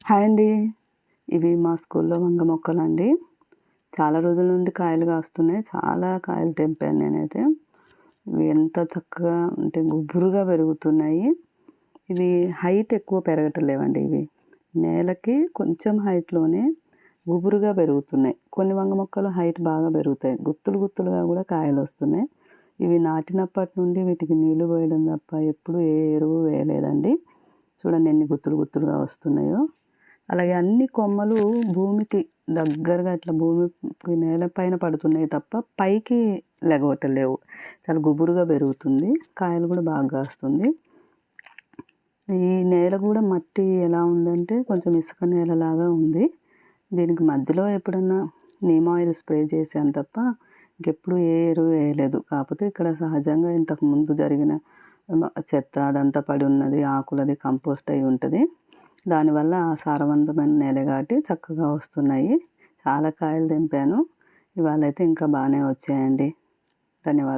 Hi అండి. ఇవి మా స్కూల్లో వంగ మొక్కలండి. చాలా రోజుల నుండి కాయలు కాస్తున్నాయి. చాలా కాయలు తెంపాను నేనైతే. ఇవి ఎంత చక్కగా అంటే గుబురుగా పెరుగుతున్నాయి. ఇవి హైట్ ఎక్కువ పెరగట్లేవండి ఇవి. నేలకి కొంచెం హైట్‌లోనే గుబురుగా పెరుగుతున్నాయి. కొన్ని వంగ మొక్కలు హైట్ బాగా పెరుగుతాయి. గుత్తులు గుత్తులుగా కూడా కాయలొస్తున్నాయి. ఇవి నాటినప్పటి నుండి వీటికి నీళ్లు పోయడం తప్ప ఎప్పుడు ఏ ఎరువు వేయలేదండి. చూడండి ఎన్ని గుత్తులు గుత్తులుగా వస్తున్నాయో. అలాగే అన్ని కొమ్మలు భూమికి దగ్గరగా ఇట్లా భూమికి నేలపైన పడుతున్నాయి తప్ప పైకి లెగవటలేవు. చాలా గుబురుగా పెరుగుతుంది. కాయలు కూడా బాగా కాస్తుంది. ఈ నేల కూడా మట్టి ఎలా ఉందంటే కొంచెం ఇసుక నేలలాగా ఉంది. దీనికి మధ్యలో ఎప్పుడన్నా నీమ్ ఆయిల్ స్ప్రే చేశాను తప్ప ఇంకెప్పుడు ఏ ఎరువు వేయలేదు. కాకపోతే ఇక్కడ సహజంగా ఇంతకుముందు జరిగిన చెత్త అదంతా పడి ఉన్నది, ఆకులది కంపోస్ట్ అయి ఉంటుంది. దానివల్ల ఆ సారవంతమైన నేల కాబట్టి చక్కగా వస్తున్నాయి. చాలా కాయలు తెంపాను. ఇవాళైతే ఇంకా బాగానే వచ్చాయండి. ధన్యవాదాలు.